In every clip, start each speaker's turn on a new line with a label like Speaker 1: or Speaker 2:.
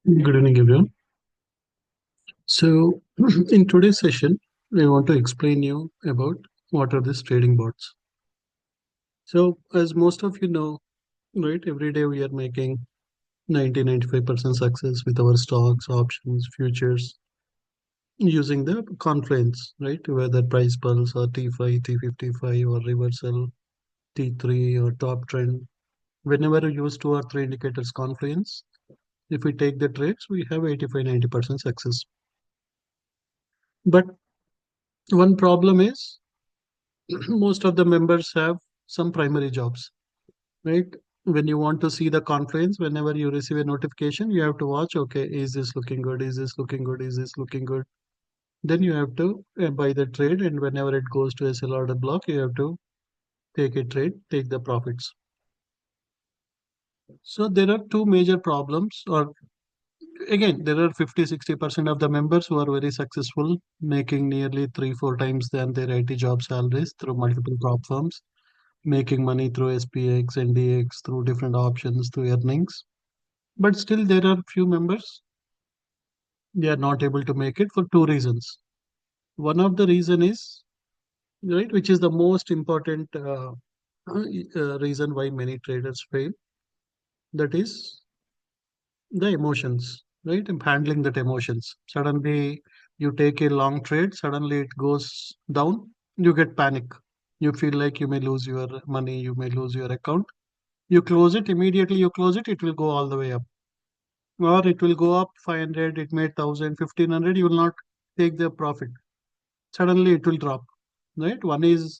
Speaker 1: Good evening, everyone. So, in today's session, I want to explain you about what are these trading bots. So, as most of you know, right, every day we are making 90-95% success with our stocks, options, futures using the confluence, right? Whether price pulse or T5, T55 or reversal, T3 or top trend. Whenever you use two or three indicators confluence, if we take the trades, we have 85-90% success. But one problem is most of the members have some primary jobs, right? When you want to see the confluence, whenever you receive a notification, you have to watch, okay, is this looking good? Is this looking good? Is this looking good? Then you have to buy the trade, and whenever it goes to a sell order block, you have to take a trade, take the profits. So there are two major problems, or again, there are 50-60% of the members who are very successful, making nearly 3-4 times than their IT job salaries through multiple prop firms, making money through SPX, NDX, through different options, through earnings. But still, there are few members, they are not able to make it for two reasons. One of the reason is, right, which is the most important reason why many traders fail. That is the emotions, right? And handling that emotions. Suddenly, you take a long trade, suddenly it goes down, you get panic. You feel like you may lose your money, you may lose your account. You close it, immediately you close it, it will go all the way up. Or it will go up 500, it made 1000, 1500. You will not take the profit. Suddenly it will drop, right? One is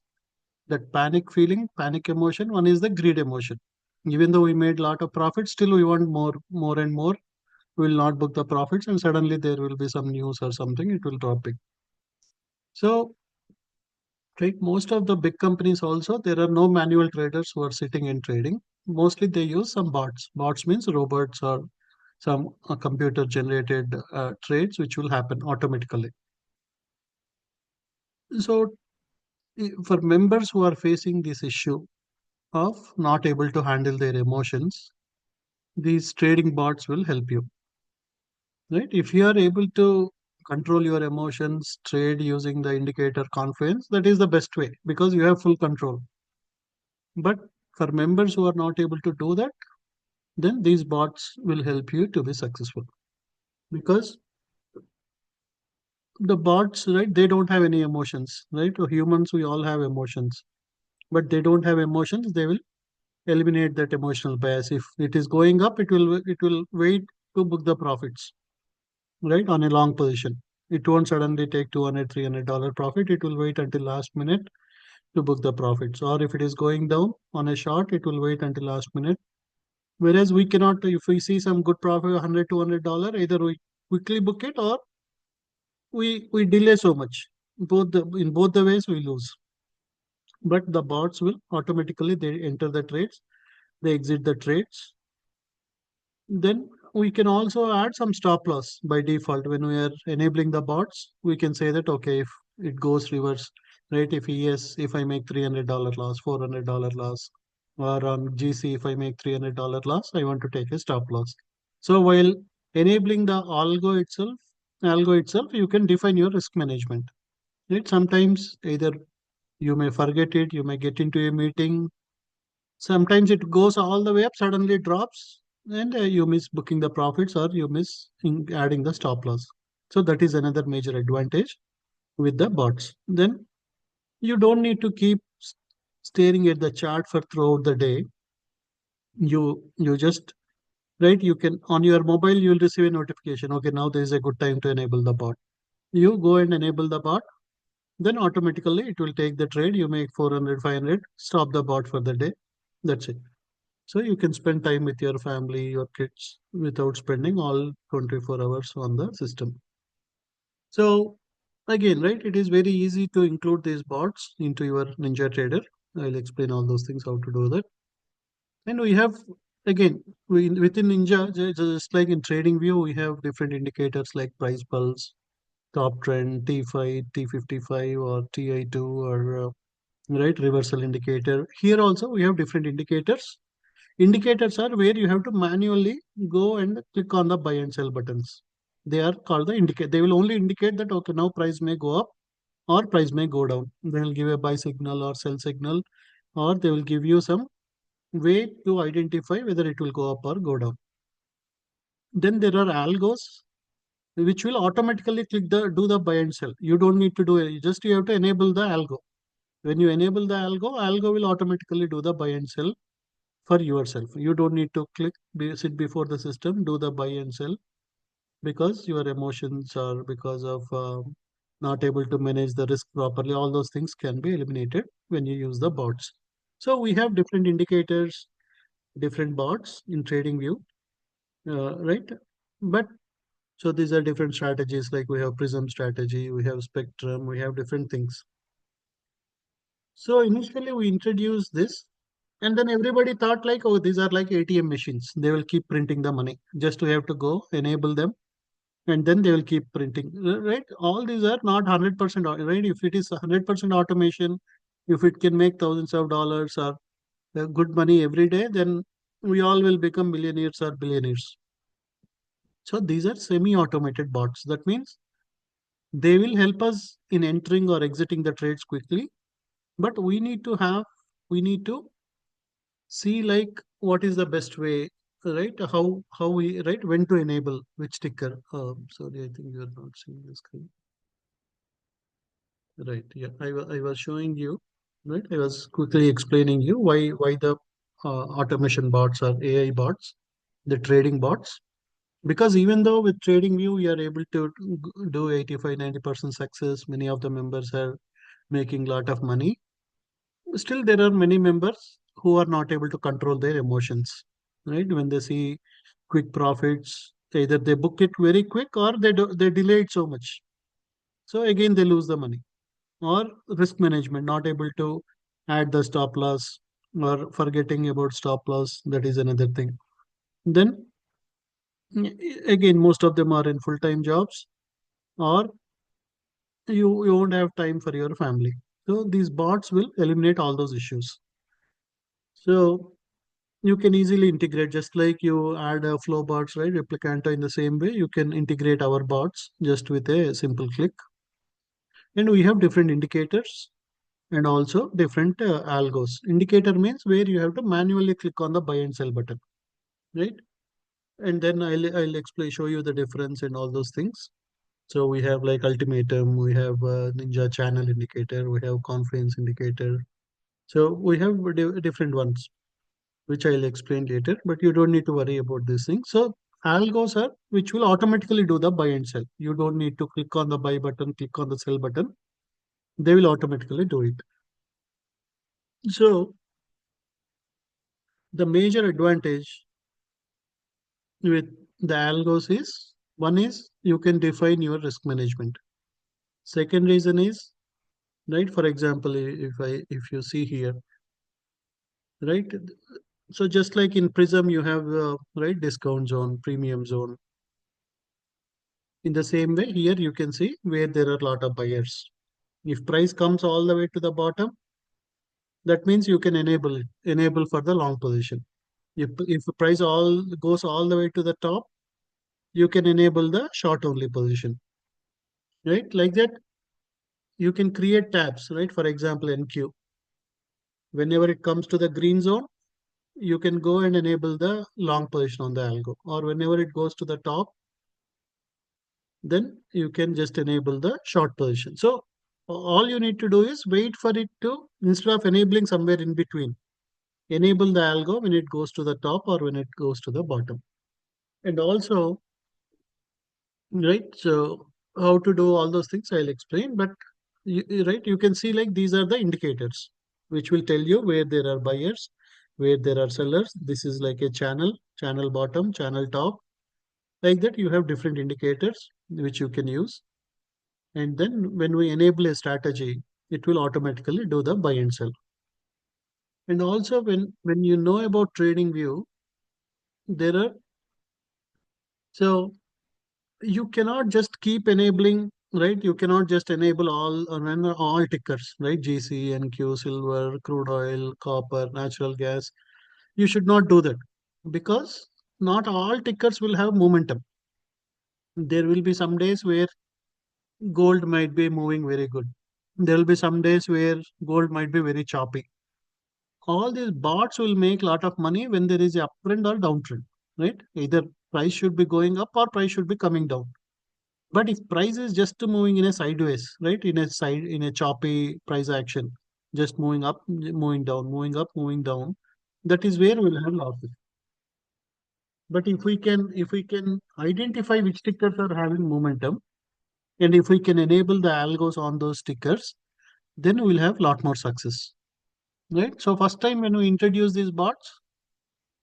Speaker 1: that panic feeling, panic emotion. One is the greed emotion. Even though we made lot of profit, still we want more and more. We will not book the profits, and suddenly there will be some news or something, it will drop big. So, right, most of the big companies also, there are no manual traders who are sitting and trading. Mostly they use some bots. Bots means robots or some computer generated trades which will happen automatically. So, for members who are facing this issue of not able to handle their emotions, these trading bots will help you, right? If you are able to control your emotions, trade using the indicator confluence, that is the best way because you have full control. But for members who are not able to do that, then these bots will help you to be successful because the bots, right, they don't have any emotions, right? Humans, we all have emotions, but they don't have emotions. They will eliminate that emotional bias. If it is going up, it will wait to book the profits, right, on a long position. It won't suddenly take 200 $300 profit. It will wait until last minute to book the profits. Or if it is going down on a short, it will wait until last minute. Whereas we cannot, if we see some good profit, 100 $200, either we quickly book it or we delay so much. In both the ways we lose. But the bots will automatically, they enter the trades, they exit the trades. Then we can also add some stop loss by default. When we are enabling the bots, we can say that, okay, if it goes reverse, right? If yes, if I make $300 loss, $400 loss, or on GC, if I make $300 loss, I want to take a stop loss. So while enabling the algo itself, you can define your risk management. Right? Sometimes either you may forget it, you may get into a meeting. Sometimes it goes all the way up, suddenly it drops, and you miss booking the profits or you miss adding the stop loss. So that is another major advantage with the bots. Then you don't need to keep staring at the chart for throughout the day. You just, right, you can on your mobile you will receive a notification. Okay, now there is a good time to enable the bot. You go and enable the bot, then automatically it will take the trade. You make 400, 500, stop the bot for the day. That's it. So you can spend time with your family, your kids, without spending all 24 hours on the system. So again, right, it is very easy to include these bots into your Ninja Trader. I'll explain all those things, how to do that. And we have, again, within Ninja, just like in Trading View, we have different indicators like price pulse, top trend, T5, T55, or TI2, or right, reversal indicator. Here also we have different indicators. Indicators are where you have to manually go and click on the buy and sell buttons. They are called the indicate. They will only indicate that okay, now price may go up or price may go down. They will give a buy signal or sell signal, or they will give you some way to identify whether it will go up or go down. Then there are algos which will automatically click the do the buy and sell. You don't need to do it. Just you have to enable the algo. When you enable the algo will automatically do the buy and sell for yourself. You don't need to sit before the system, do the buy and sell because your emotions or because of not able to manage the risk properly. All those things can be eliminated when you use the bots. So we have different indicators, different bots in trading view, right? But so these are different strategies like we have Prism strategy, we have Spectrum, we have different things. So initially we introduced this and then everybody thought like, oh, these are like ATM machines. They will keep printing the money. Just we have to go enable them and then they will keep printing, right? All these are not 100% right. If it is 100% automation, if it can make thousands of dollars or good money every day, then we all will become millionaires or billionaires. So these are semi-automated bots. That means they will help us in entering or exiting the trades quickly, but we need to see like what is the best way, right? How we right when to enable which ticker. Sorry, I think you're not seeing the screen. Right. Yeah, I was showing you. Right. I was quickly explaining you why the automation bots or AI bots, the trading bots. Because even though with trading view we are able to do 85-90% success, many of the members are making lot of money. Still, there are many members who are not able to control their emotions. Right. When they see quick profits, either they book it very quick or they delay it so much. So again they lose the money. Or risk management, not able to add the stop loss or forgetting about stop loss. That is another thing. Then again, most of them are in full time jobs or you won't have time for your family. So these bots will eliminate all those issues. So you can easily integrate just like you add a flow bots, right? Replicanto in the same way, you can integrate our bots just with a simple click. And we have different indicators and also different algos. Indicator means where you have to manually click on the buy and sell button, right? And then I'll explain, show you the difference and all those things. So we have like ultimatum, we have Ninja channel indicator, we have confluence indicator. So we have different ones, which I'll explain later. But you don't need to worry about this thing. So algos are which will automatically do the buy and sell. You don't need to click on the buy button, click on the sell button. They will automatically do it. So the major advantage with the algos is one is you can define your risk management. Second reason is right. For example, if you see here, right. So just like in Prism, you have right discount zone, premium zone. In the same way, here you can see where there are a lot of buyers. If price comes all the way to the bottom, that means you can enable for the long position. If the price all goes all the way to the top, you can enable the short only position. Right, like that you can create tabs, right? For example, NQ. Whenever it comes to the green zone, you can go and enable the long position on the algo. Or whenever it goes to the top, then you can just enable the short position. So all you need to do is wait for it to, instead of enabling somewhere in between, enable the algo when it goes to the top or when it goes to the bottom. And also, right, so how to do all those things I'll explain, but right, you can see like these are the indicators which will tell you where there are buyers, where there are sellers. This is like a channel bottom, channel top. Like that you have different indicators which you can use. And then when we enable a strategy, it will automatically do the buy and sell. And also when you know about trading view, there are so you cannot just keep enabling, right? You cannot just enable all tickers, right? GC, NQ, silver, crude oil, copper, natural gas. You should not do that because not all tickers will have momentum. There will be some days where gold might be moving very good. There will be some days where gold might be very choppy. All these bots will make a lot of money when there is a uptrend or downtrend, right? Either price should be going up or price should be coming down. But if price is just moving in a sideways, right, in a choppy price action, just moving up, moving down, moving up, moving down, that is where we'll have losses. But if we can identify which stickers are having momentum, and if we can enable the algos on those stickers, then we'll have a lot more success. Right. So first time when we introduced these bots,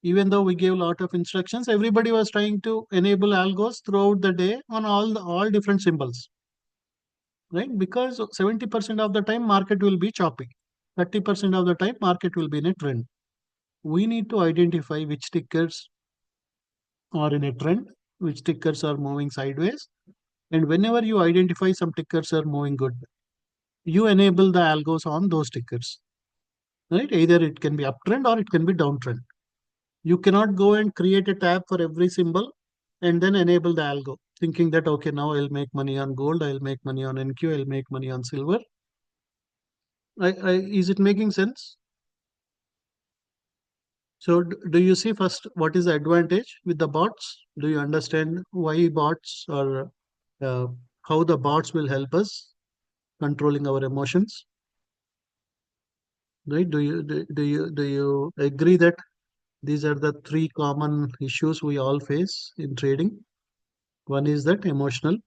Speaker 1: even though we gave a lot of instructions, everybody was trying to enable algos throughout the day on all different symbols. Right? Because 70% of the time market will be choppy. 30% of the time market will be in a trend. We need to identify which stickers are in a trend, which tickers are moving sideways. And whenever you identify some tickers are moving good, you enable the algos on those tickers. Right? Either it can be uptrend or it can be downtrend. You cannot go and create a tab for every symbol and then enable the algo, thinking that okay, now I'll make money on gold, I'll make money on NQ, I'll make money on silver. Is it making sense? So, do you see first what is the advantage with the bots? Do you understand why bots or uh, how the bots will help us controlling our emotions? Right? Do you agree that these are the three common issues we all face in trading? One is that emotions.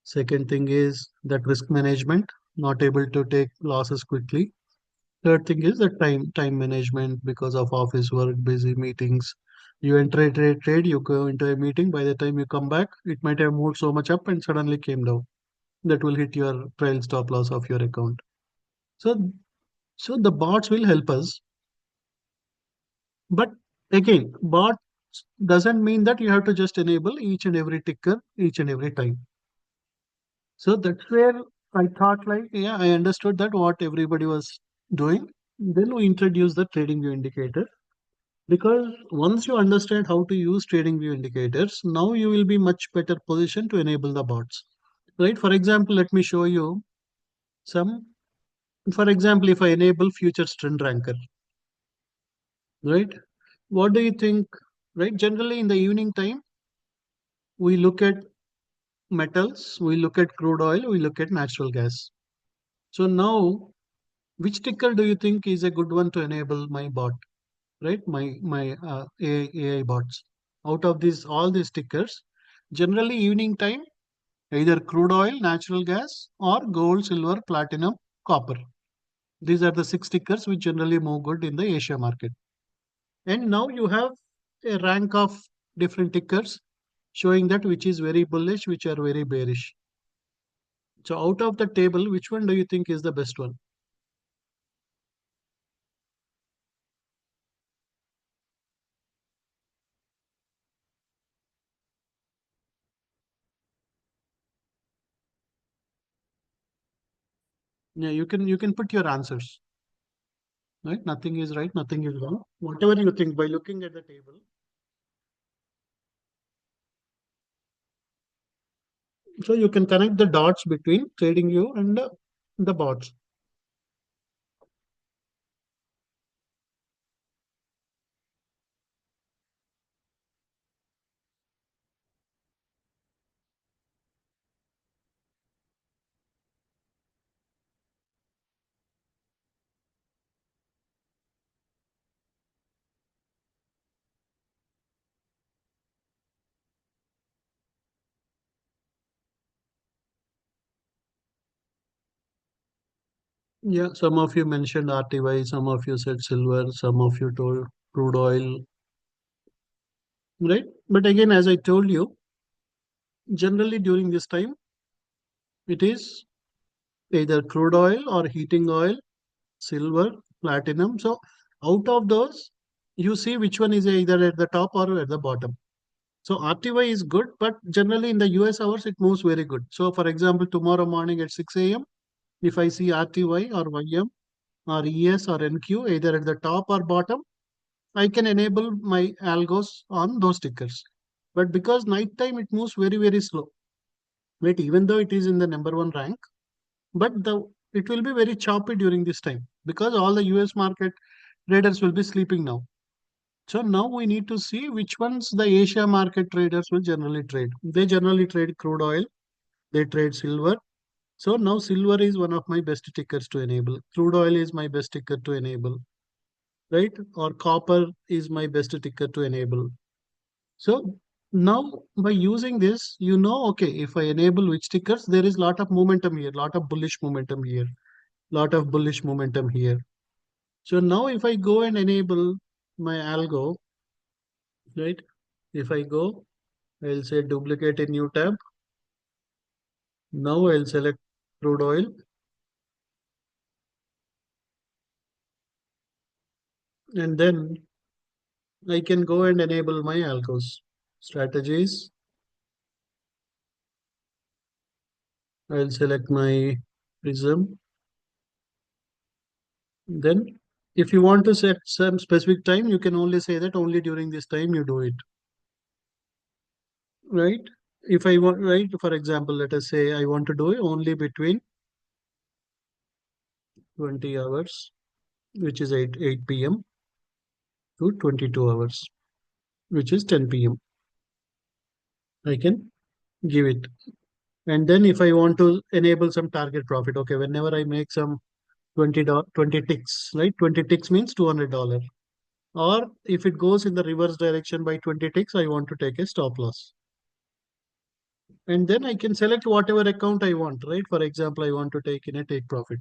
Speaker 1: Second thing is that risk management, not able to take losses quickly. Third thing is the time management because of office work, busy meetings. You enter a trade, you go into a meeting. By the time you come back, it might have moved so much up and suddenly came down. That will hit your trail stop loss of your account. So, so the bots will help us. But again, bots doesn't mean that you have to just enable each and every ticker each and every time. So that's where I thought like, yeah, I understood that what everybody was doing. Then we introduced the trading view indicator because once you understand how to use trading view indicators, now you will be much better position to enable the bots. Right? For example, let me show you some. For example, if I enable futures trend ranker, right? What do you think? Right? Generally, in the evening time, we look at metals, we look at crude oil, we look at natural gas. So now, which ticker do you think is a good one to enable my bot? Right, my AI bots. Out of these all these tickers, generally evening time, either crude oil, natural gas, or gold, silver, platinum, copper. These are the six tickers which generally move good in the Asia market. And now you have a rank of different tickers showing that which is very bullish, which are very bearish. So out of the table, which one do you think is the best one? Yeah, you can put your answers. Right, nothing is right, nothing is wrong. Whatever you think by looking at the table. So you can connect the dots between TradingView and the bots. Yeah, some of you mentioned RTY, some of you said silver, some of you told crude oil, right? But again, as I told you, generally during this time, it is either crude oil or heating oil, silver, platinum. So out of those, you see which one is either at the top or at the bottom. So RTY is good, but generally in the US hours, it moves very good. So for example, tomorrow morning at 6 a.m., if I see RTY or YM, or ES or NQ, either at the top or bottom, I can enable my algos on those tickers. But because night time it moves very, very slow. Right, even though it is in the number one rank, but the it will be very choppy during this time because all the US market traders will be sleeping now. So now we need to see which ones the Asia market traders will generally trade. They generally trade crude oil, they trade silver. So now silver is one of my best tickers to enable. Crude oil is my best ticker to enable, right? Or copper is my best ticker to enable. So now by using this, okay, if I enable which tickers, there is lot of momentum here, lot of bullish momentum here, lot of bullish momentum here. So now if I go and enable my algo, right? If I go, I'll say duplicate a new tab. Now I'll select crude oil and then I can go and enable my algos. Strategies. I'll select my prism. Then if you want to set some specific time, you can only say that only during this time you do it, right? If I want, right, for example, let us say I want to do it only between 20 hours, which is 8 p.m. to 22 hours, which is 10 p.m. I can give it. And then if I want to enable some target profit, okay, whenever I make some 20 ticks, right? 20 ticks means $200. Or if it goes in the reverse direction by 20 ticks, I want to take a stop loss. And then I can select whatever account I want, right? For example, I want to take in a take profit.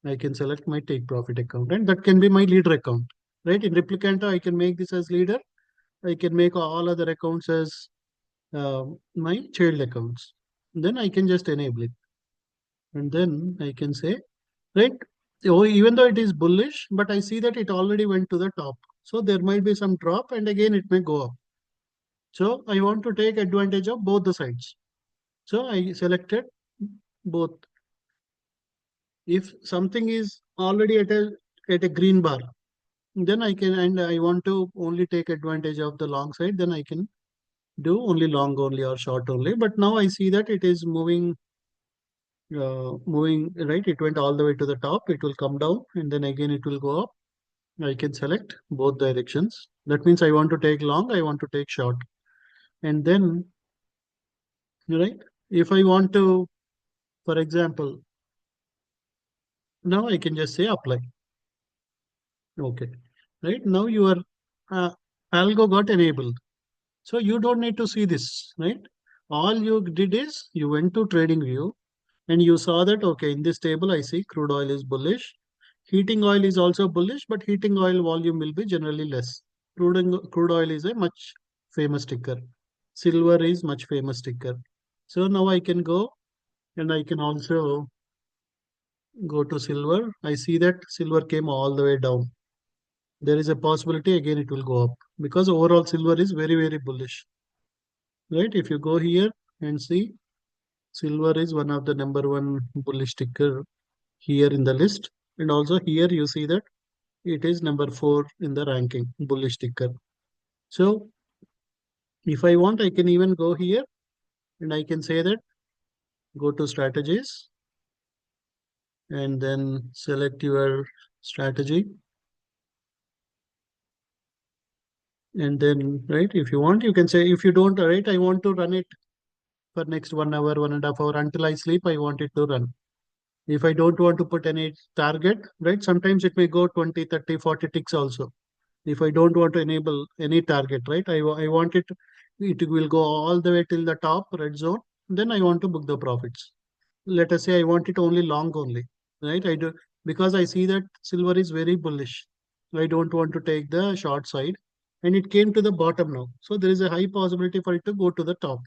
Speaker 1: I can select my take profit account, and that can be my leader account, right? In Replicanta, I can make this as leader. I can make all other accounts as my child accounts. Then I can just enable it. And then I can say, right? Oh, even though it is bullish, but I see that it already went to the top. So there might be some drop and again it may go up. So I want to take advantage of both the sides. So I selected both. If something is already at a green bar, then I can, and I want to only take advantage of the long side, then I can do only long only or short only. But now I see that it is moving right. It went all the way to the top. It will come down and then again it will go up. I can select both directions. That means I want to take long, I want to take short. And then, right, if I want to, for example, now I can just say apply. Okay. Right. Now your uh, algo got enabled. So you don't need to see this, right? All you did is you went to trading view and you saw that, okay, in this table, I see crude oil is bullish. Heating oil is also bullish, but heating oil volume will be generally less. Crude oil is a much famous ticker. Silver is much famous ticker. So now I can go and I can also go to silver. I see that silver came all the way down. There is a possibility again it will go up because overall silver is very, very bullish. Right? If you go here and see, silver is one of the number one bullish ticker here in the list. And also here you see that it is number four in the ranking, bullish ticker. So if I want, I can even go here and I can say that go to strategies and then select your strategy. And then, right, if you want, you can say, if you don't, right, I want to run it for next 1 hour, 1.5 hour until I sleep, I want it to run. If I don't want to put any target, right, sometimes it may go 20, 30, 40 ticks also. If I don't want to enable any target, right, I want it will go all the way till the top red zone. Then I want to book the profits. Let us say I want it only long only, right? I do because I see that silver is very bullish. I don't want to take the short side, and it came to the bottom now. So there is a high possibility for it to go to the top.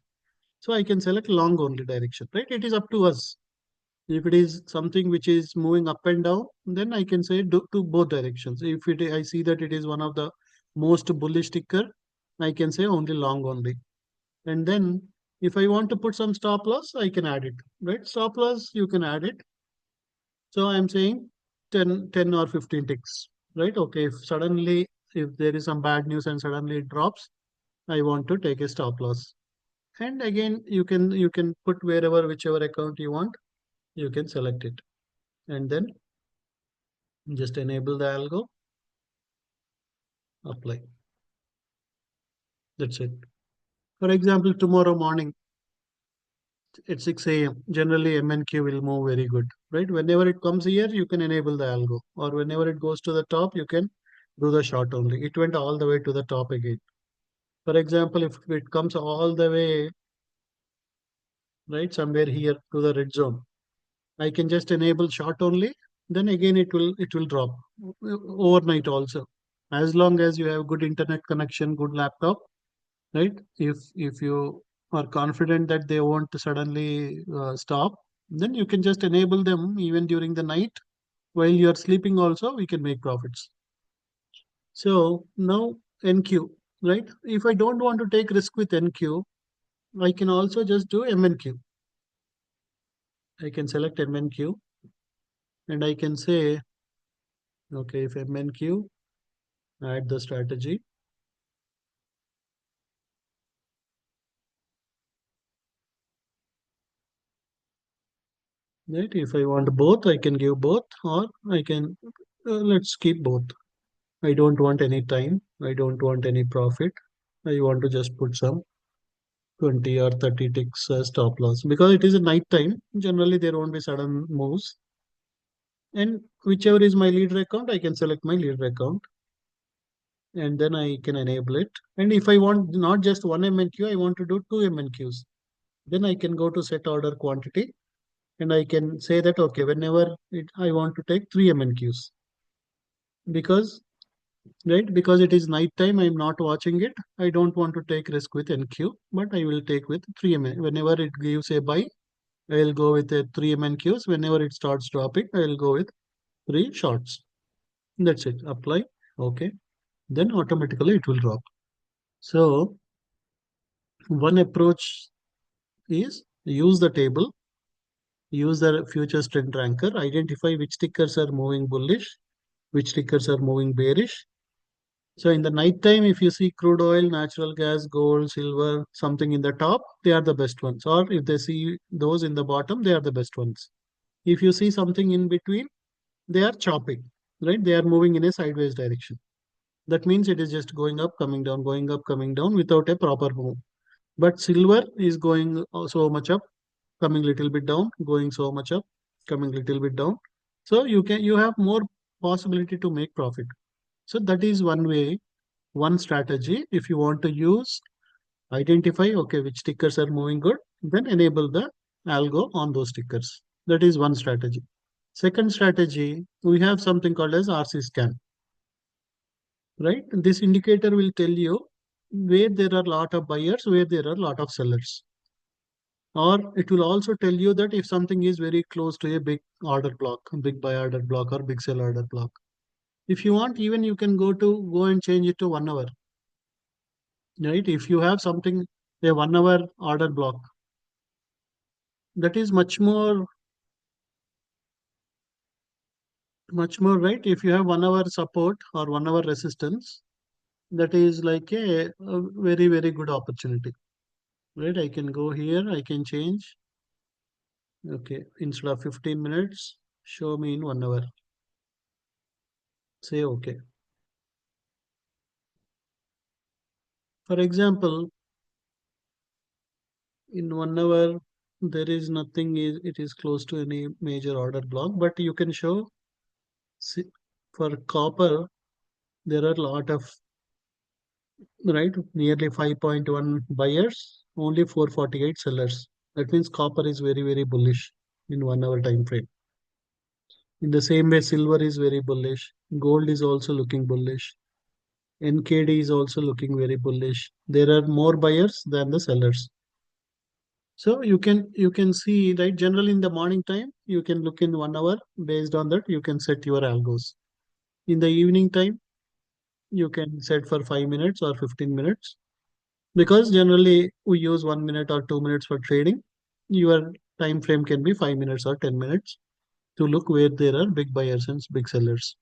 Speaker 1: So I can select long only direction, right? It is up to us. If it is something which is moving up and down, then I can say do to both directions. If I see that it is one of the most bullish ticker, I can say only long only. And then if I want to put some stop loss, I can add it, right? Stop loss, you can add it. So I'm saying 10 or 15 ticks, right? Okay, if suddenly, if there is some bad news and suddenly it drops, I want to take a stop loss. And again, you can put wherever, whichever account you want, you can select it. And then just enable the algo, apply. That's it. For example, tomorrow morning at 6 a.m., generally MNQ will move very good, right? Whenever it comes here, you can enable the algo, or whenever it goes to the top, you can do the short only. It went all the way to the top again. For example, if it comes all the way, right, somewhere here to the red zone, I can just enable short only. Then again, it will drop overnight also. As long as you have good internet connection, good laptop, right? If you are confident that they won't suddenly stop, then you can just enable them even during the night while you are sleeping. Also, we can make profits. So now NQ, right? If I don't want to take risk with NQ, I can also just do MNQ. I can select MNQ and I can say, okay, if MNQ, add the strategy. Right? If I want both, I can give both, or I can let's keep both. I don't want any time. I don't want any profit. I want to just put some 20 or 30 ticks as stop loss because it is a night time. Generally, there won't be sudden moves. And whichever is my leader account, I can select my leader account and then I can enable it. And if I want not just one MNQ, I want to do two MNQs. Then I can go to set order quantity and I can say that, okay, whenever I want to take three MNQs because right? Because it is night time, I'm not watching it. I don't want to take risk with NQ, but I will take with 3 MN. Whenever it gives a buy, I'll go with a 3 MNQs. Whenever it starts dropping, I'll go with three shorts. That's it. Apply. Okay. Then automatically it will drop. So one approach is use the table, use the futures trend ranker, identify which tickers are moving bullish, which tickers are moving bearish. So in the night time, if you see crude oil, natural gas, gold, silver, something in the top, they are the best ones. Or if they see those in the bottom, they are the best ones. If you see something in between, they are chopping, right? They are moving in a sideways direction. That means it is just going up, coming up, coming down without a proper move. But silver is going so much up, coming little bit down, going so much up, coming little bit down. So you have more possibility to make profit. So that is one way, one strategy. If you want to use, identify, okay, which stickers are moving good, then enable the algo on those stickers. That is one strategy. Second strategy, we have something called as RC scan, right? This indicator will tell you where there are a lot of buyers, where there are a lot of sellers. Or it will also tell you that if something is very close to a big order block, big buy order block or big sell order block. If you want, even you can go and change it to 1 hour, right? If you have something, a 1 hour order block, that is much more, right? If you have 1 hour support or 1 hour resistance, that is like a very, very good opportunity, right? I can go here, I can change. Okay, instead of 15 minutes, show me in 1 hour. Say okay. For example, in 1 hour, there is nothing, it is close to any major order block, but you can show, see, for copper, there are a lot of, right, nearly 5.1 buyers, only 448 sellers. That means copper is very, very bullish in 1 hour time frame. In the same way, silver is very bullish. Gold is also looking bullish. NKD is also looking very bullish. There are more buyers than the sellers. So you can see, right, generally in the morning time, you can look in 1 hour. Based on that, you can set your algos. In the evening time, you can set for 5 minutes or 15 minutes. Because generally we use 1 minute or 2 minutes for trading, your time frame can be 5 minutes or 10 minutes. to look where there are big buyers and big sellers.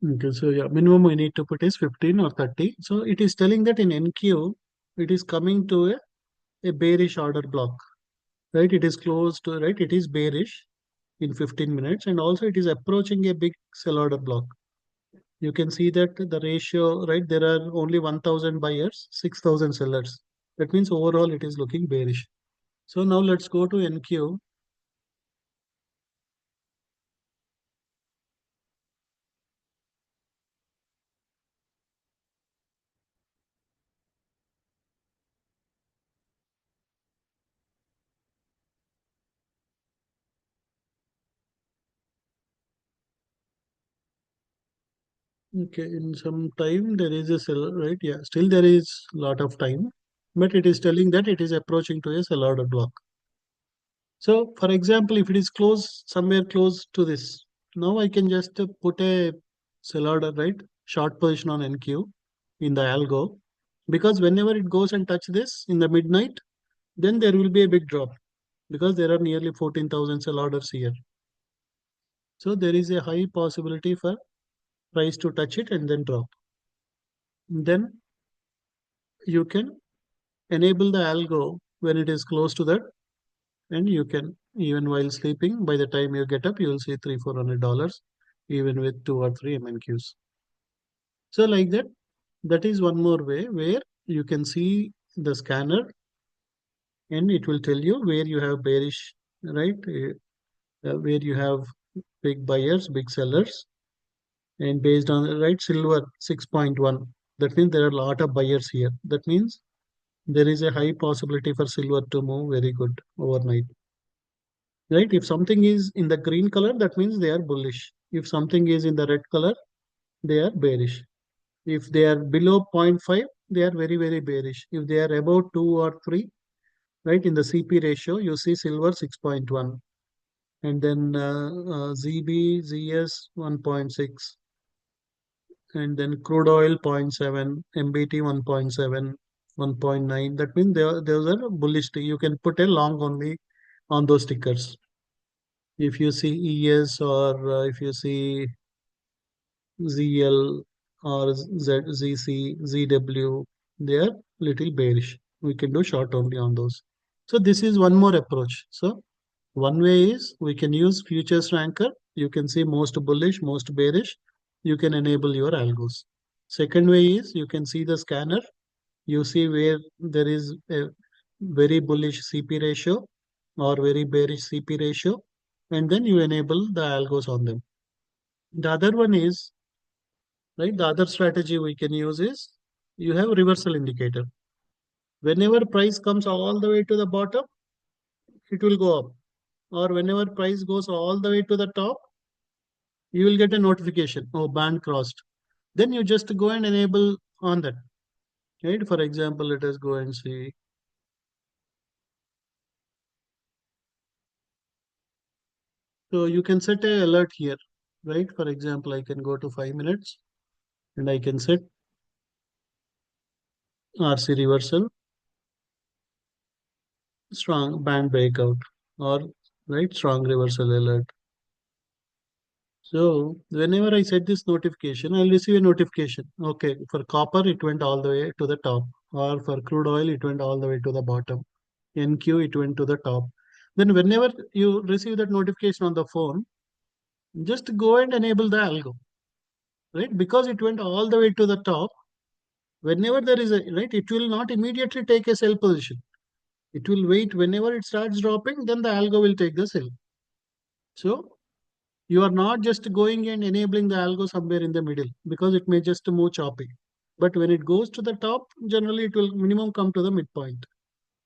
Speaker 1: Okay, so yeah, minimum we need to put is 15 or 30. So it is telling that in NQ, it is coming to a bearish order block, right? It is close to, right? It is bearish in 15 minutes, and also it is approaching a big sell order block. You can see that the ratio, right? There are only 1,000 buyers, 6,000 sellers. That means overall it is looking bearish. So now let's go to NQ. Okay, in some time there is a sell, right? Yeah, still there is lot of time, but it is telling that it is approaching to a sell order block. So, for example, if it is close somewhere close to this, now I can just put a sell order, right? Short position on NQ in the algo, because whenever it goes and touch this in the midnight, then there will be a big drop because there are nearly 14,000 sell orders here. So there is a high possibility for price to touch it and then drop. Then you can enable the algo when it is close to that, and you can, even while sleeping, by the time you get up you will see $300-400 even with 2 or 3 MNQs. So like that, that is one more way where you can see the scanner and it will tell you where you have bearish, right? Where you have big buyers, big sellers, and based on, right, silver 6.1, that means there are a lot of buyers here. That means there is a high possibility for silver to move very good overnight, right? If something is in the green color, that means they are bullish. If something is in the red color, they are bearish. If they are below zero point 0.5, they are very, very bearish. If they are above 2 or 3, right, in the CP ratio, you see silver 6.1, and then ZB, ZS 1.6, and then crude oil zero point 0.7, MBT 1.7, 1.9. That means those are bullish. You can put a long only on those stickers. If you see ES, or if you see ZL or ZC, ZW, they are little bearish. We can do short only on those. So this is one more approach. So one way is we can use futures ranker. You can see most bullish, most bearish. You can enable your algos. Second way is you can see the scanner. You see where there is a very bullish CP ratio or very bearish CP ratio, and then you enable the algos on them. The other one is, right, the other strategy we can use is you have reversal indicator. Whenever price comes all the way to the bottom, it will go up. Or whenever price goes all the way to the top, you will get a notification, oh, band crossed. Then you just go and enable on that. Right? For example, let us go and see. So you can set a alert here, right? For example, I can go to 5 minutes and I can set RC reversal, strong band breakout, or right, strong reversal alert. So whenever I set this notification, I'll receive a notification. Okay, for copper, it went all the way to the top, or for crude oil, it went all the way to the bottom. NQ, it went to the top. Then whenever you receive that notification on the phone, just go and enable the algo, right? Because it went all the way to the top. Whenever there is a, right, it will not immediately take a sell position. It will wait. Whenever it starts dropping, then the algo will take the sell. So you are not just going and enabling the algo somewhere in the middle, because it may just move choppy. But when it goes to the top, generally it will minimum come to the midpoint.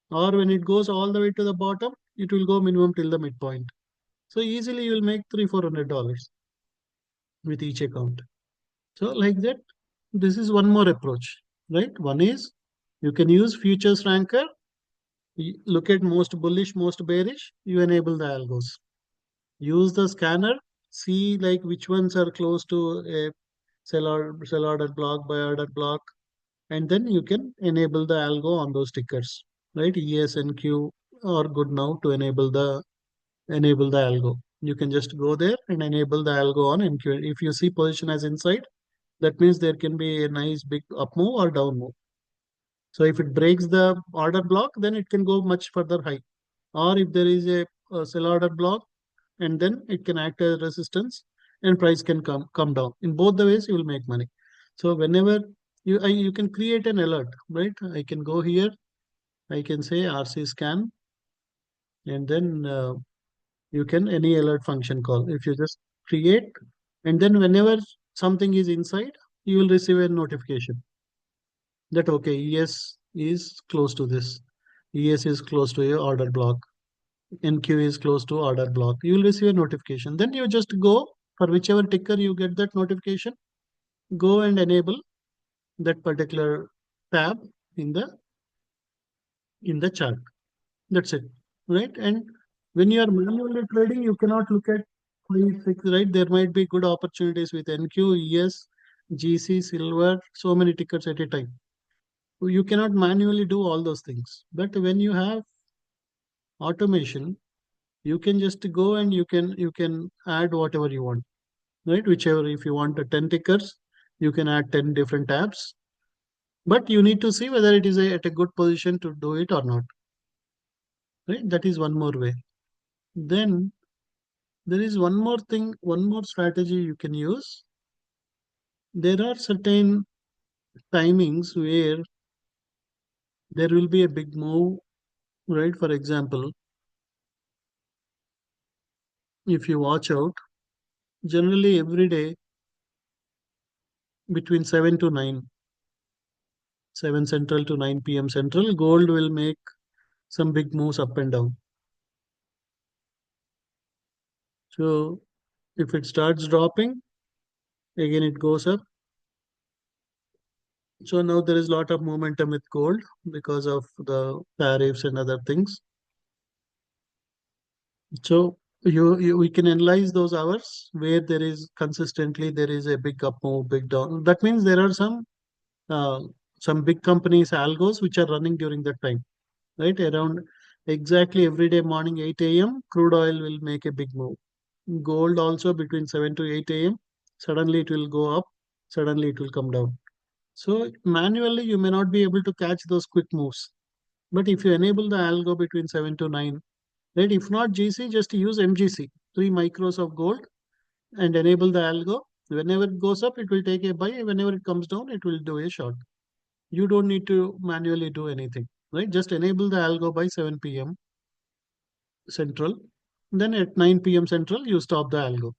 Speaker 1: Or when it goes all the way to the bottom, it will go minimum till the midpoint. So easily you will make $300-400 with each account. So like that, this is one more approach, right? One is you can use futures ranker Look at most bullish, most bearish, you enable the algos. Use the scanner, see like which ones are close to a sell order block, buy order block, and then you can enable the algo on those tickers, right? ES and Q are good now to enable the algo. You can just go there and enable the algo on MQ. If you see position as inside, that means there can be a nice big up move or down move. So if it breaks the order block, then it can go much further high. Or if there is a sell order block, and then it can act as resistance and price can come down. In both the ways, you will make money. So whenever you can create an alert, right? I can go here. I can say RC scan, and then you can any alert function call. If you just create, and then whenever something is inside, you will receive a notification that okay, ES is close to this. ES is close to your order block. NQ is close to order block. You will receive a notification. Then you just go for whichever ticker you get that notification, go and enable that particular tab in the chart. That's it, right? And when you are manually trading, you cannot look at five, six, right? There might be good opportunities with NQ, ES, GC, silver, so many tickers at a time. You cannot manually do all those things. But when you have automation, you can just go and you can add whatever you want, right? Whichever, if you want 10 tickers, you can add 10 different tabs, but you need to see whether it is at a good position to do it or not, right? That is one more way. Then there is one more thing, one more strategy you can use. There are certain timings where there will be a big move, right? For example, if you watch out, generally every day between 7 to 9, 7 central to 9 p.m. central, gold will make some big moves up and down. So if it starts dropping, again it goes up. So now there is a lot of momentum with gold because of the tariffs and other things. So we can analyze those hours where there is consistently there is a big up move, big down. That means there are uh, some big companies algos which are running during that time, right? Around exactly every day morning 8 a.m. crude oil will make a big move. Gold also between 7 to 8 a.m. Suddenly it will go up, suddenly it will come down. So manually you may not be able to catch those quick moves. But if you enable the algo between 7 to 9, right? If not GC, just use MGC, 3 micros of gold, and enable the algo. Whenever it goes up, it will take a buy. Whenever it comes down, it will do a short. You don't need to manually do anything, right? Just enable the algo by 7 p.m. Central. Then at 9 p.m. Central, you stop the algo.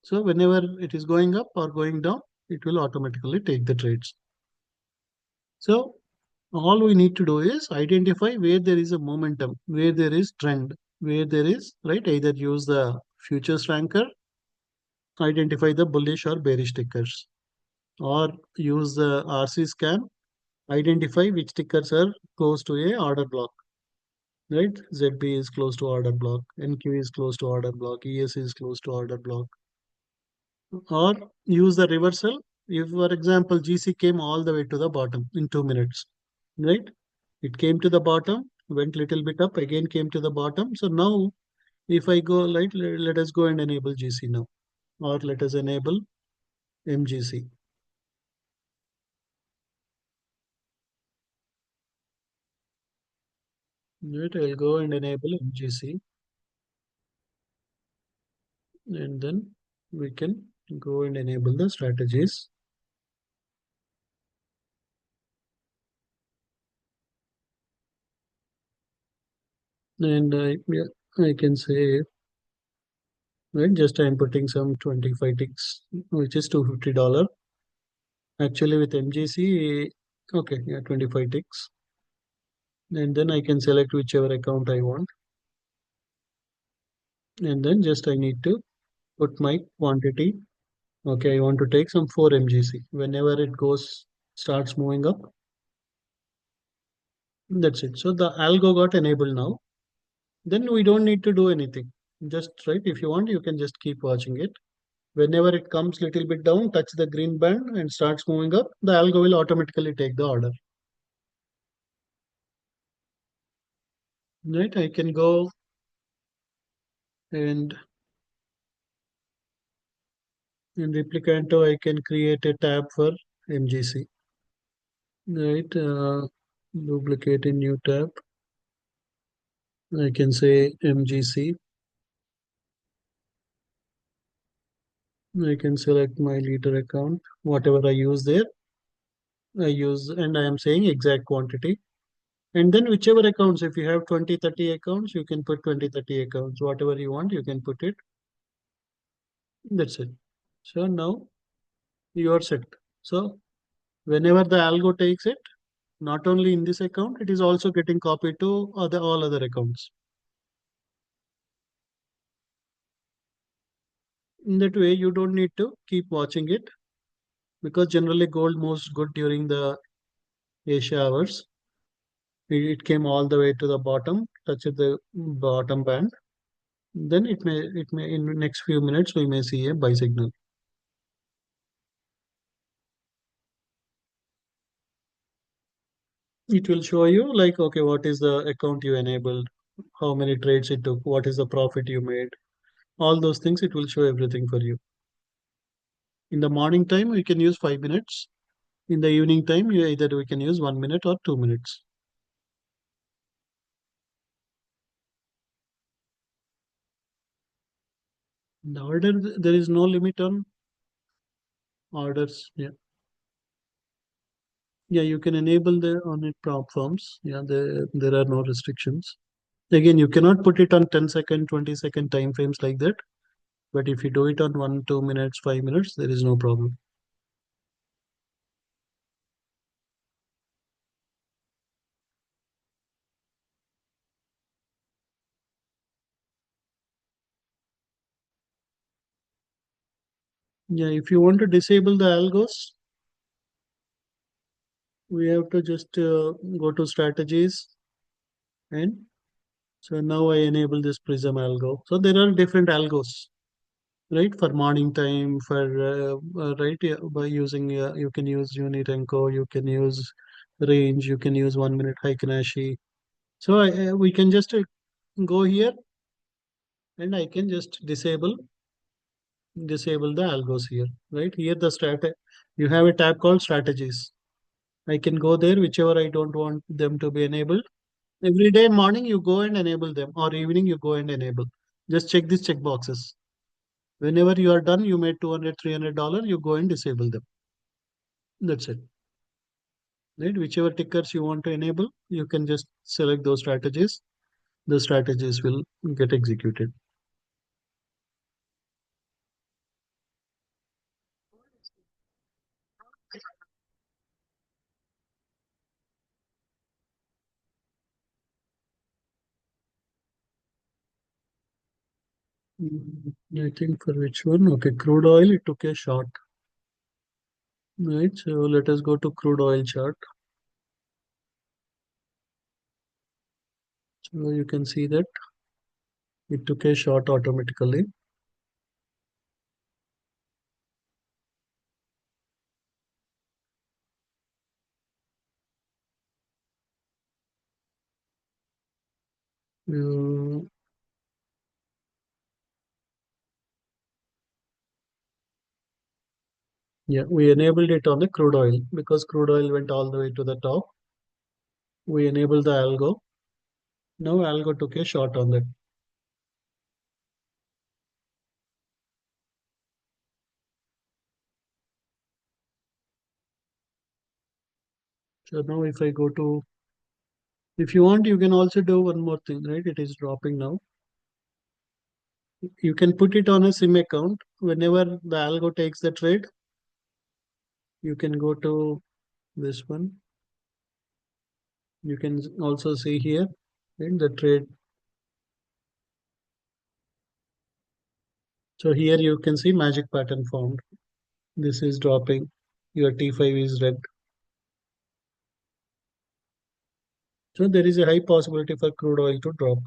Speaker 1: So whenever it is going up or going down, it will automatically take the trades. So all we need to do is identify where there is a momentum, where there is trend, where there is, right? Either use the futures ranker, identify the bullish or bearish tickers, or use the RC scan, identify which tickers are close to a order block, right? ZB is close to order block, NQ is close to order block, ES is close to order block, or use the reversal. If, for example, GC came all the way to the bottom in 2 minutes, right? It came to the bottom, went little bit up, again came to the bottom. So now, if I go, right, let us go and enable GC now, or let us enable MGC. Right, I'll go and enable MGC, and then we can go and enable the strategies. And yeah, I can say, right, just I'm putting some 25 ticks, which is $250. Actually, with MGC, okay, yeah, 25 ticks. And then I can select whichever account I want. And then just I need to put my quantity. Okay, I want to take some 4 MGC. Whenever it goes, starts moving up, That's it. So the algo got enabled now. Then we don't need to do anything. Just right. If you want, you can just keep watching it. Whenever it comes little bit down, touch the green band and starts moving up, the algo will automatically take the order. Right. I can go and in Replicanto, I can create a tab for MGC. Right. Duplicate a new tab. I can say MGC. I can select my leader account, whatever I use there. I use, and I am saying exact quantity. And then whichever accounts, if you have 20, 30 accounts, you can put 20, 30 accounts. Whatever you want, you can put it. That's it. So now you are set. So whenever the algo takes it, not only in this account, it is also getting copied to all other accounts. In that way, you don't need to keep watching it because generally gold moves good during the Asia hours. It came all the way to the bottom, touched the bottom band. Then it may in the next few minutes we may see a buy signal. It will show you like, okay, what is the account you enabled, how many trades it took, what is the profit you made, all those things. It will show everything for you. In the morning time, we can use 5 minutes. In the evening time, either we can use 1 minute or 2 minutes. In the order, there is no limit on orders. Yeah, yeah, you can enable the on it prop firms. Yeah, there are no restrictions. Again, you cannot put it on 10-second, 20-second time frames like that. But if you do it on 1, 2 minutes, 5 minutes, there is no problem. Yeah, if you want to disable the algos, we have to just go to strategies, and so now I enable this prism algo. So there are different algos, right? For morning time, for right, yeah, by using you can use unit enco, you can use range, you can use 1 minute Heikenhashi. So we can just go here and I can just disable the algos here, right? Here the you have a tab called strategies. I can go there, whichever I don't want them to be enabled. Every day morning you go and enable them, or evening you go and enable. Just check these check boxes. Whenever you are done, you made 200, $300, you go and disable them. That's it. Right? Whichever tickers you want to enable, you can just select those strategies. The strategies will get executed. I think for which one? Okay, crude oil, it took a shot. Right. So let us go to crude oil chart. So you can see that it took a shot automatically. Uh, yeah, we enabled it on the crude oil because crude oil went all the way to the top. We enabled the algo. Now algo took a shot on that. So now if I go to, if you want, you can also do one more thing, right? It is dropping now. You can put it on a SIM account. Whenever the algo takes the trade, you can go to this one. You can also see here, right, the trade. So here you can see magic pattern formed. This is dropping. Your T5 is red. So there is a high possibility for crude oil to drop.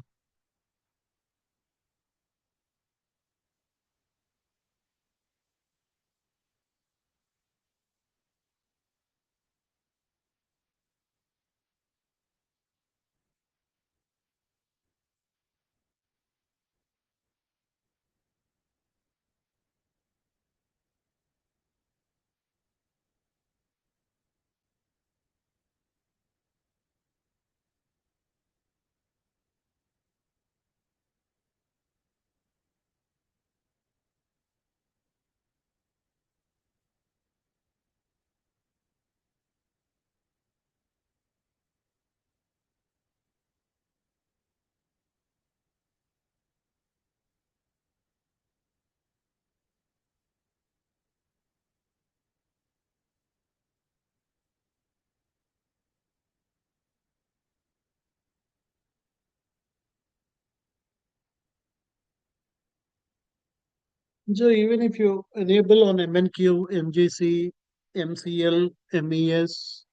Speaker 1: So even if you enable on MNQ, MGC, MCL, MES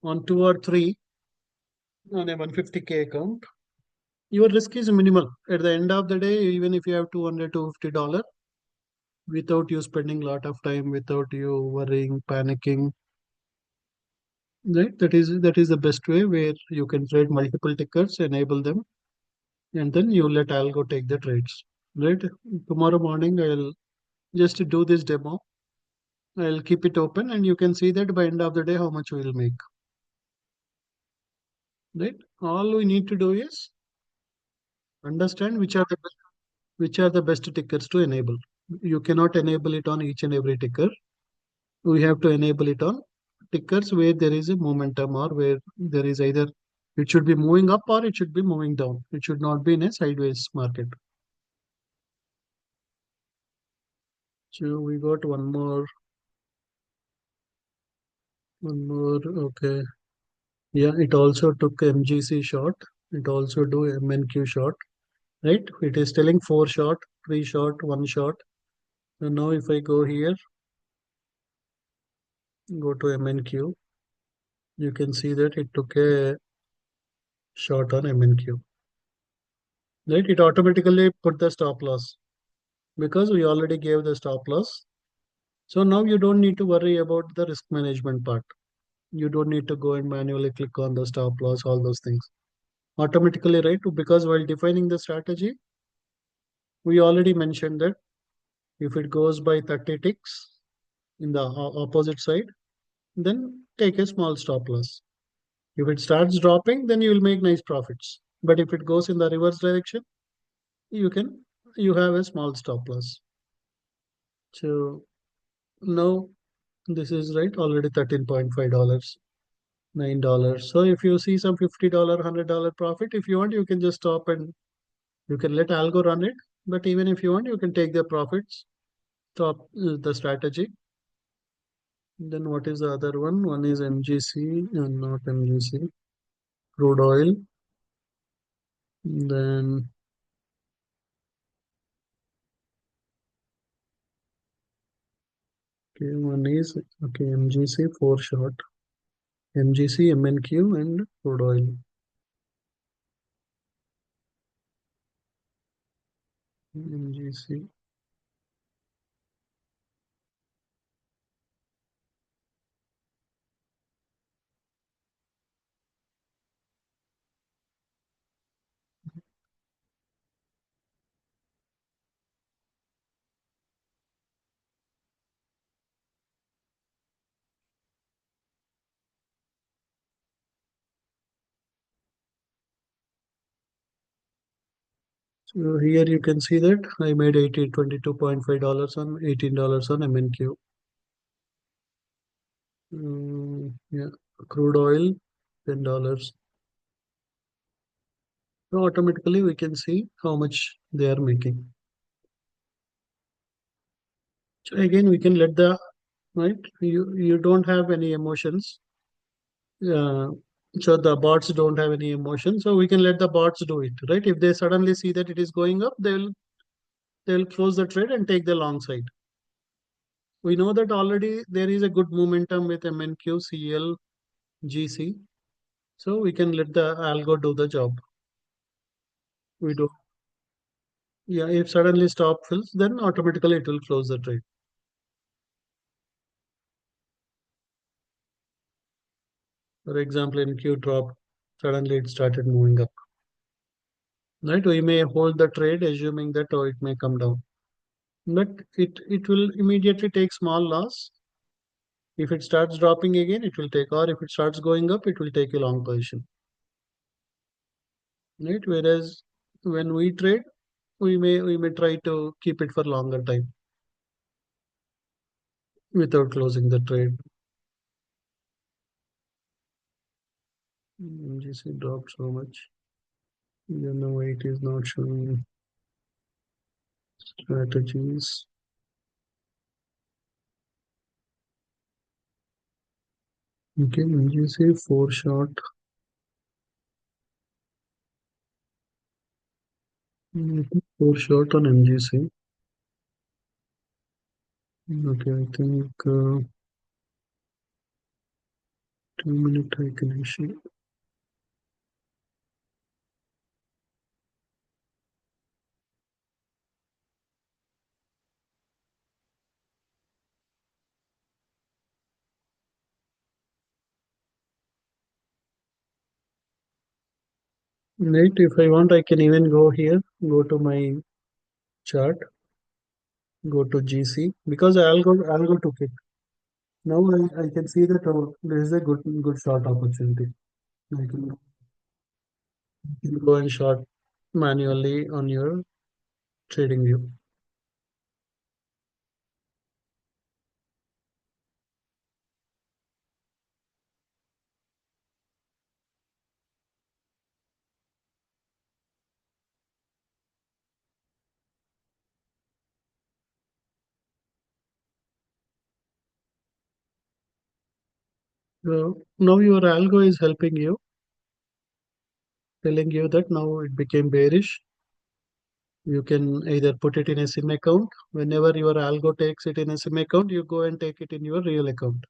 Speaker 1: on two or three on a 150K account, your risk is minimal. At the end of the day, even if you have 200 to $50, without you spending a lot of time, without you worrying, panicking, right? That is the best way where you can trade multiple tickers, enable them, and then you let algo take the trades. Right? Tomorrow morning, I'll just do this demo. I'll keep it open, and you can see that by end of the day how much we'll make. Right? All we need to do is understand which are the best tickers to enable. You cannot enable it on each and every ticker. We have to enable it on tickers where there is a momentum or where there is either it should be moving up or it should be moving down. It should not be in a sideways market. So we got one more. Okay. Yeah, it also took MGC short. It also do MNQ short, right? It is telling four short, three short, one short. And now if I go here, go to MNQ, you can see that it took a short on MNQ, right? It automatically put the stop loss because we already gave the stop loss. So now you don't need to worry about the risk management part. You don't need to go and manually click on the stop loss, all those things. Automatically, right? Because while defining the strategy, we already mentioned that if it goes by 30 ticks in the opposite side, then take a small stop loss. If it starts dropping, then you will make nice profits. But if it goes in the reverse direction, you can you have a small stop loss. So now this is right already $13.5, $9. So if you see some $50, $100 profit, if you want, you can just stop and you can let algo run it. But even if you want, you can take the profits, stop the strategy. Then what is the other one? One is MGC and not MGC, crude oil. Then okay, one is okay MGC four short, MGC, MNQ, and crude oil. MGC. So here you can see that I made $22.5 on $18 on MNQ. Yeah, crude oil $10. So automatically we can see how much they are making. So again, we can let the right. You don't have any emotions. Uh, so the bots don't have any emotion. So we can let the bots do it, right? If they suddenly see that it is going up, they'll close the trade and take the long side. We know that already there is a good momentum with MNQ, CL, GC. So we can let the algo do the job. We do. Yeah, if suddenly stop fills, then automatically it will close the trade. For example, in Q drop, suddenly it started moving up. Right? We may hold the trade assuming that it may come down. But it will immediately take small loss. If it starts dropping again, it will take, or if it starts going up, it will take a long position. Right? Whereas when we trade, we may try to keep it for longer time without closing the trade. GC dropped so much. You know it is not showing strategies. Okay, MGC 4 short. Four short on MGC. Okay, I think 2 minute high connection. Right, if I want, I can even go here, go to my chart, go to GC because Algo took it. Now I can see that there is a good short opportunity. I can go and short manually on your trading view. So now your algo is helping you, telling you that now it became bearish. You can either put it in a sim account. Whenever your algo takes it in a sim account, you go and take it in your real account.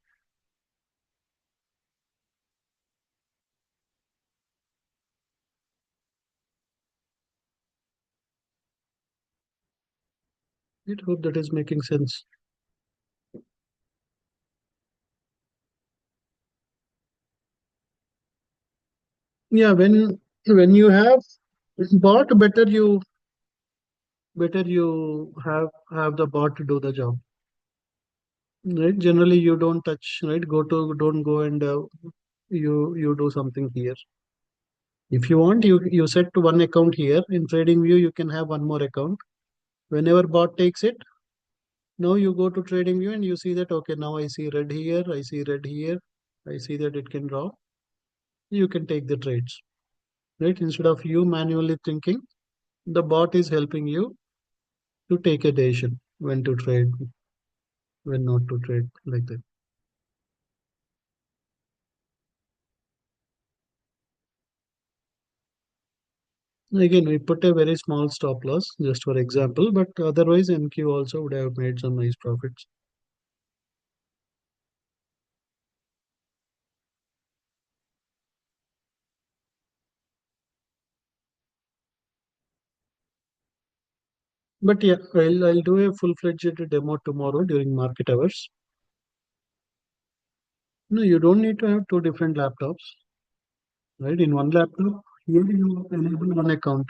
Speaker 1: I hope that is making sense. Yeah, when you have bot, better you have the bot to do the job. Right? Generally, you don't touch. Right? Don't go and you do something here. If you want, you set to one account here in TradingView. You can have one more account. Whenever bot takes it, now you go to TradingView and you see that okay, now I see red here. I see red here. I see that it can drop. You can take the trades. Right? Instead of you manually thinking, the bot is helping you to take a decision when to trade, when not to trade, like that. Again, we put a very small stop loss just for example, but otherwise NQ also would have made some nice profits. But yeah, I'll do a full-fledged demo tomorrow during market hours. No, you don't need to have two different laptops, right? In one laptop, here you enable one account.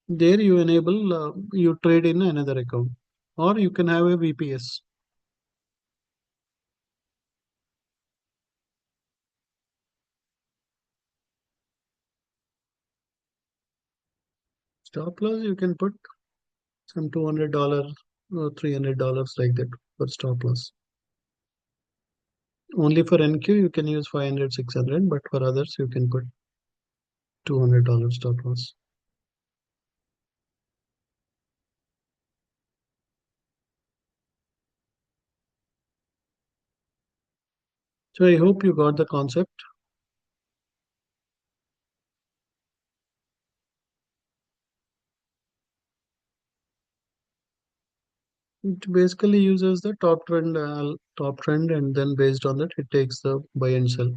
Speaker 1: There you enable, you trade in another account, or you can have a VPS. Stop loss you can put some $200 or $300 like that for stop loss. Only for NQ you can use 500, 600, but for others you can put $200 stop loss. So I hope you got the concept. It basically uses the top trend, and then based on that, it takes the buy and sell.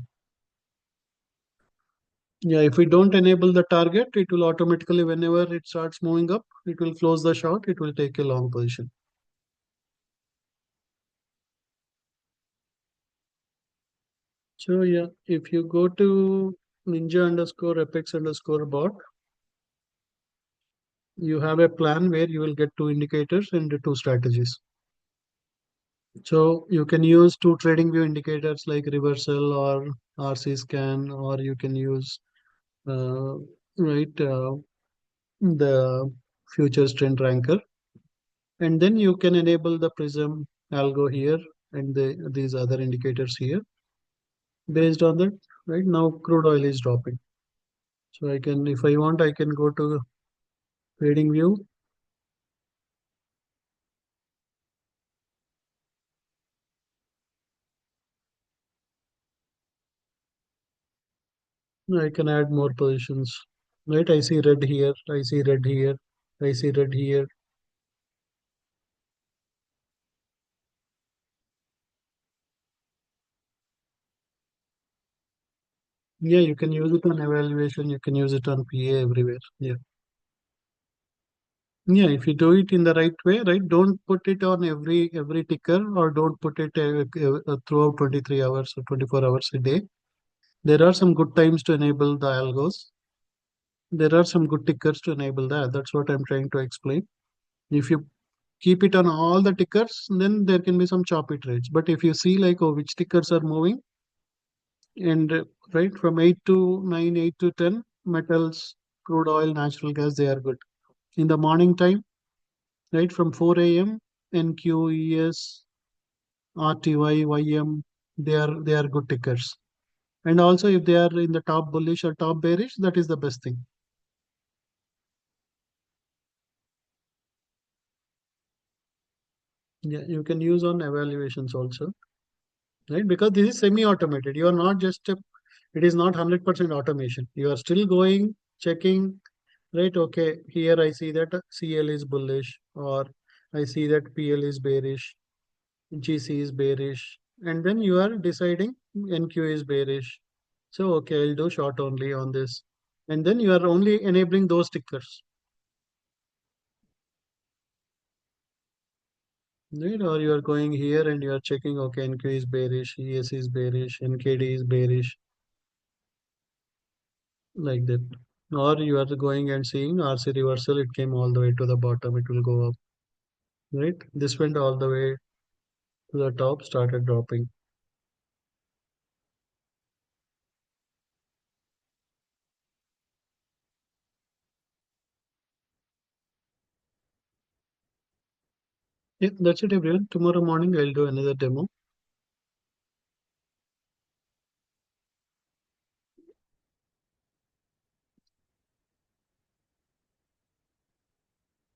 Speaker 1: Yeah, if we don't enable the target, it will automatically, whenever it starts moving up, it will close the short, it will take a long position. So yeah, if you go to ninja underscore apex underscore bot, you have a plan where you will get two indicators and the two strategies. So you can use two trading view indicators like reversal or RC scan, or you can use uh, right the futures trend ranker, and then you can enable the prism algo here and these other indicators here. Based on that, right now crude oil is dropping. So I can, if I want, I can go to trading view. I can add more positions. Right, I see red here. I see red here. I see red here. Yeah, you can use it on evaluation. You can use it on PA everywhere. Yeah. Yeah, if you do it in the right way, right? Don't put it on every ticker, or don't put it throughout 23 hours or 24 hours a day. There are some good times to enable the algos. There are some good tickers to enable that. That's what I'm trying to explain. If you keep it on all the tickers, then there can be some choppy trades. But if you see like, oh, which tickers are moving, and right from 8 to 9, 8 to 10, metals, crude oil, natural gas, they are good. In the morning time, right from 4 a.m., NQES, RTY, YM, they are good tickers. And also if they are in the top bullish or top bearish, that is the best thing. Yeah, you can use on evaluations also, right? Because this is semi-automated. You are not just it is not 100% automation. You are still going, checking, right? Okay, here I see that CL is bullish, or I see that PL is bearish, GC is bearish, and then you are deciding NQ is bearish. So okay, I'll do short only on this, and then you are only enabling those tickers, right? Or you are going here and you are checking, okay, NQ is bearish, ES is bearish, NKD is bearish, like that. Or you are going and seeing RC reversal, it came all the way to the bottom, it will go up, right? This went all the way to the top, started dropping. Yeah, that's it, everyone. Tomorrow morning, I'll do another demo.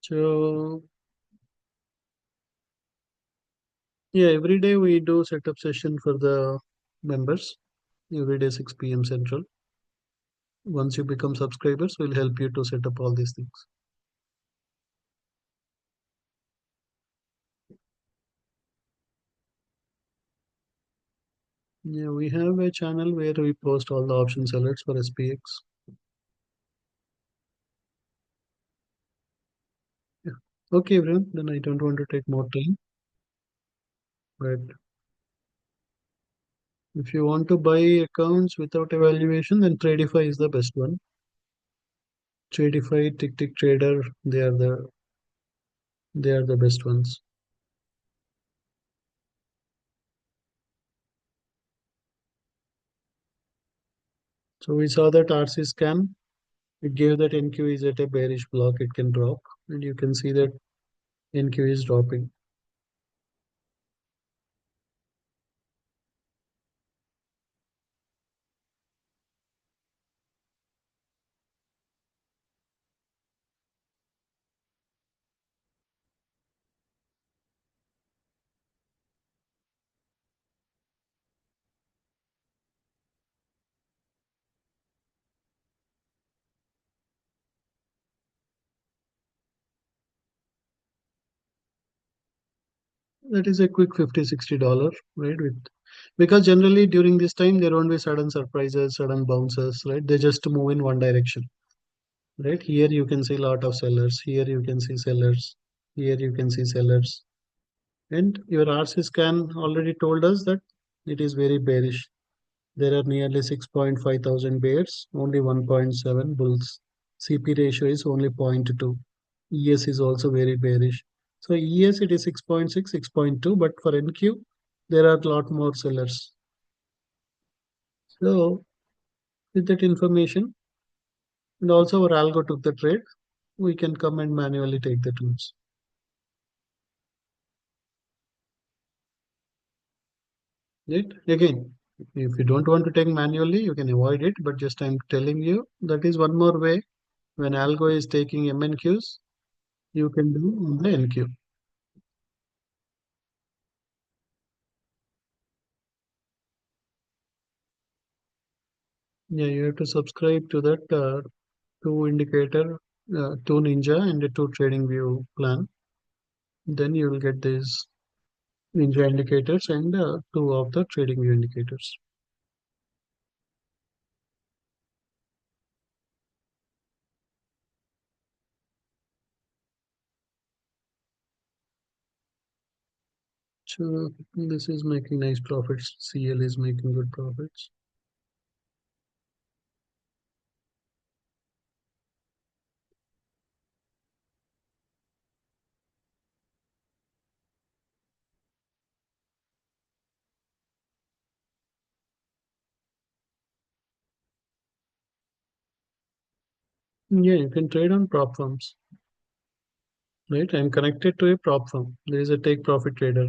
Speaker 1: So, yeah, every day we do setup session for the members, every day 6 p.m. Central. Once you become subscribers, we'll help you to set up all these things. Yeah, we have a channel where we post all the options alerts for SPX. Yeah. Okay, everyone. Then I don't want to take more time, but if you want to buy accounts without evaluation, then Tradify is the best one. Tradify, Tick Tick Trader, they are the best ones. So we saw that RC scan. It gave that NQ is at a bearish block. It can drop, and you can see that NQ is dropping. That is a quick 50, $60, right? With Because generally during this time there won't be sudden surprises, sudden bounces, right? They just move in one direction, right? Here you can see a lot of sellers. Here you can see sellers. Here you can see sellers. And your RC scan already told us that it is very bearish. There are nearly 6.5 thousand bears, only 1.7 bulls. CP ratio is only zero point 0.2. ES is also very bearish. So ES it is 6.6, 6.2, but for NQ there are a lot more sellers. So with that information and also our algo took the trade, we can come and manually take the trades. Right? Again, if you don't want to take manually, you can avoid it. But just I'm telling you that is one more way. When algo is taking MNQs, you can do on the NQ. Yeah, you have to subscribe to that two indicator, two ninja and the two trading view plan. Then you will get these ninja indicators and two of the trading view indicators. So this is making nice profits. CL is making good profits. Yeah, you can trade on prop firms, right? I'm connected to a prop firm. There is a take profit trader.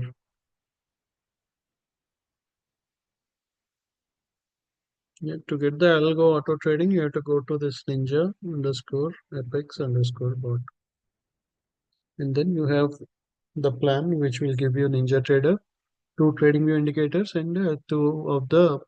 Speaker 1: Yeah, to get the algo auto trading, you have to go to this ninja underscore apex underscore bot. And then you have the plan which will give you ninja trader, two trading view indicators, and two of the.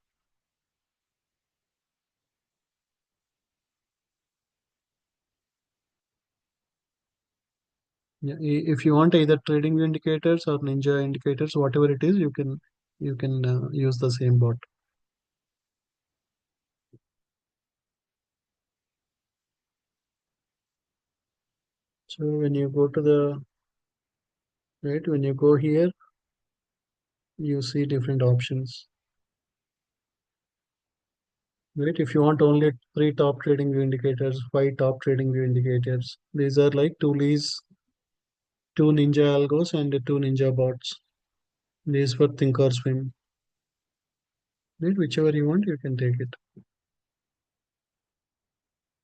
Speaker 1: Yeah, if you want either trading view indicators or ninja indicators, whatever it is, you can use the same bot. So when you go to the right, when you go here, you see different options. Right, if you want only three top trading view indicators, five top trading view indicators, these are like two leads, two ninja algos, and two ninja bots. These for think or swim. Right, whichever you want, you can take it.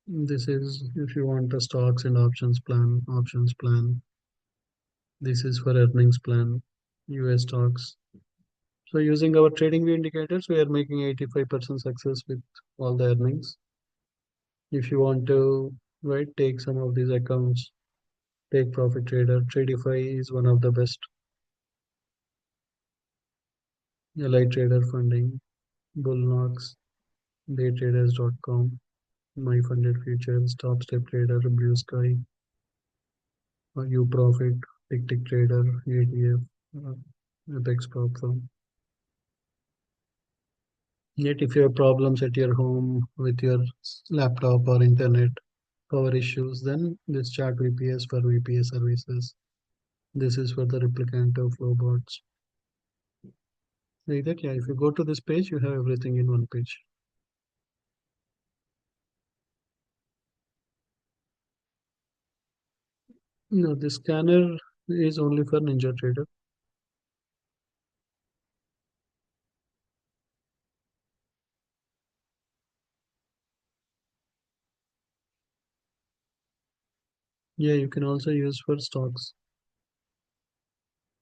Speaker 1: This is if you want the stocks and options plan, options plan. This is for earnings plan, US stocks. So using our trading view indicators, we are making 85% success with all the earnings. If you want to, right, take some of these accounts, take profit trader, Tradify is one of the best. Ally trader funding, Bullnox, daytraders.com, my funded futures, top step trader, blue sky, uprofit, tick tick trader, ATF, apex prop firm. Yet, if you have problems at your home with your laptop or internet power issues, then this chart VPS for VPS services. This is for the replicant of flow bots. Like that, yeah. If you go to this page, you have everything in one page. No, this scanner is only for NinjaTrader. Yeah, you can also use for stocks.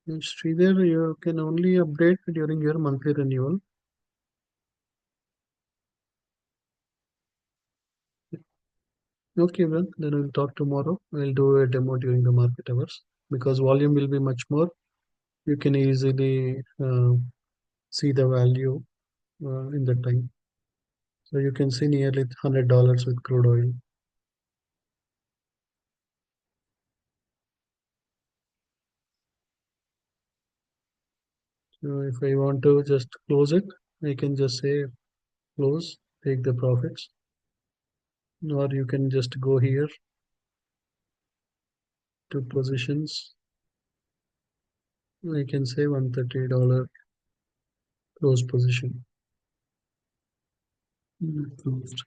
Speaker 1: In Sridhar, you can only update during your monthly renewal. Okay, well, then we'll talk tomorrow. We'll do a demo during the market hours because volume will be much more. You can easily see the value in the time. So you can see nearly $100 with crude oil. If I want to just close it, I can just say close, take the profits, or you can just go here to positions. I can say $130 close position. Closed.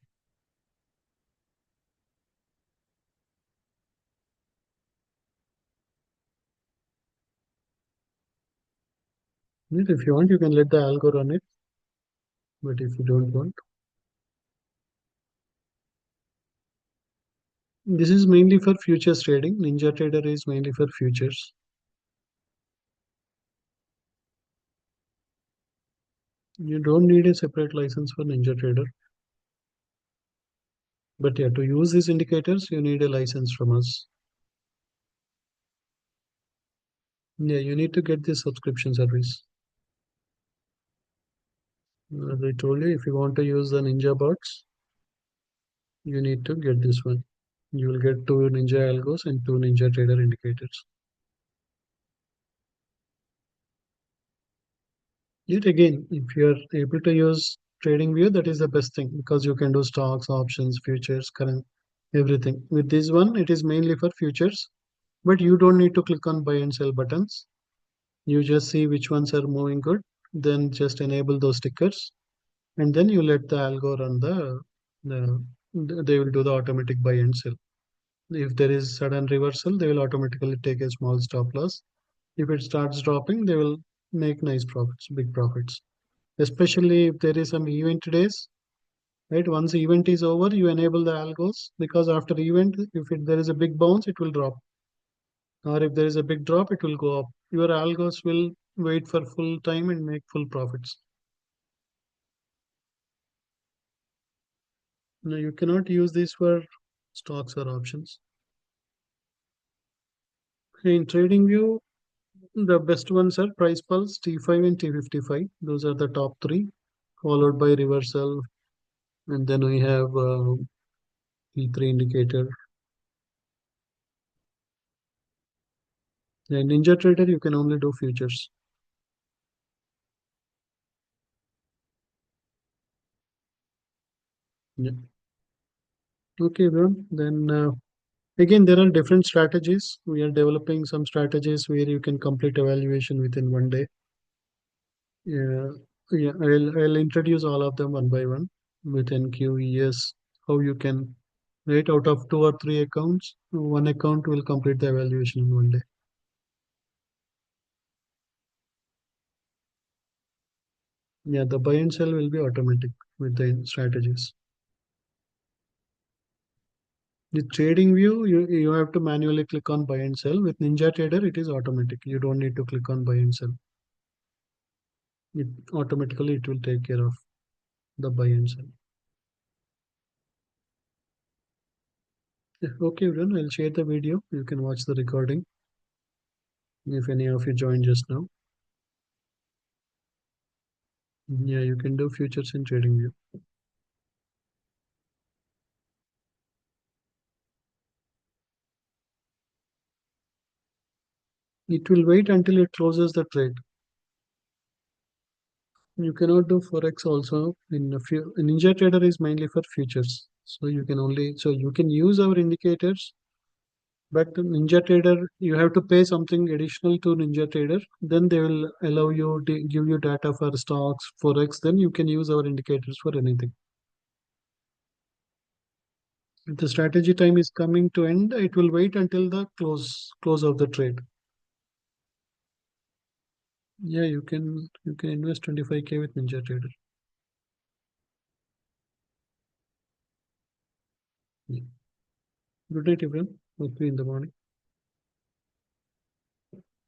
Speaker 1: Yes, if you want, you can let the algo run it, but if you don't want, this is mainly for futures trading. Ninja Trader is mainly for futures. You don't need a separate license for Ninja Trader, but yeah, to use these indicators, you need a license from us. Yeah, you need to get this subscription service. As I told you, if you want to use the Ninja bots, you need to get this one. You will get two Ninja algos and two Ninja Trader indicators. Yet again, if you are able to use TradingView, that is the best thing because you can do stocks, options, futures, current, everything. With this one, it is mainly for futures, but you don't need to click on buy and sell buttons. You just see which ones are moving good, then just enable those tickers, and then you let the algo run they will do the automatic buy and sell. If there is sudden reversal, they will automatically take a small stop loss. If it starts dropping, they will make nice profits, big profits. Especially if there is some event days, right? Once the event is over, you enable the algos because after event, if there is a big bounce, it will drop, or if there is a big drop, it will go up. Your algos will wait for full time and make full profits. No, you cannot use this for stocks or options. In TradingView, the best ones are Price Pulse, T5 and T55. Those are the top three, followed by reversal, and then we have T3 indicator. And Ninja Trader, you can only do futures. Yeah. Okay, bro. Then again, there are different strategies. We are developing some strategies where you can complete evaluation within one day. Yeah, yeah. I'll introduce all of them one by one within QES. How you can, right, out of two or three accounts, one account will complete the evaluation in one day. Yeah, the buy and sell will be automatic with the strategies. With trading view, you have to manually click on buy and sell. With Ninja Trader, it is automatic. You don't need to click on buy and sell. It automatically it will take care of the buy and sell. Yeah, okay, then I'll share the video. You can watch the recording if any of you joined just now. Yeah, you can do futures in trading view. It will wait until it closes the trade. You cannot do forex also in a few. Ninja Trader is mainly for futures, so you can use our indicators. But Ninja Trader, you have to pay something additional to Ninja Trader. Then they will allow you to give you data for stocks, forex. Then you can use our indicators for anything. If the strategy time is coming to end, it will wait until the close of the trade. Yeah, you can invest 25K with Ninja Trader. Yeah. Good night, everyone. Hope you in the morning.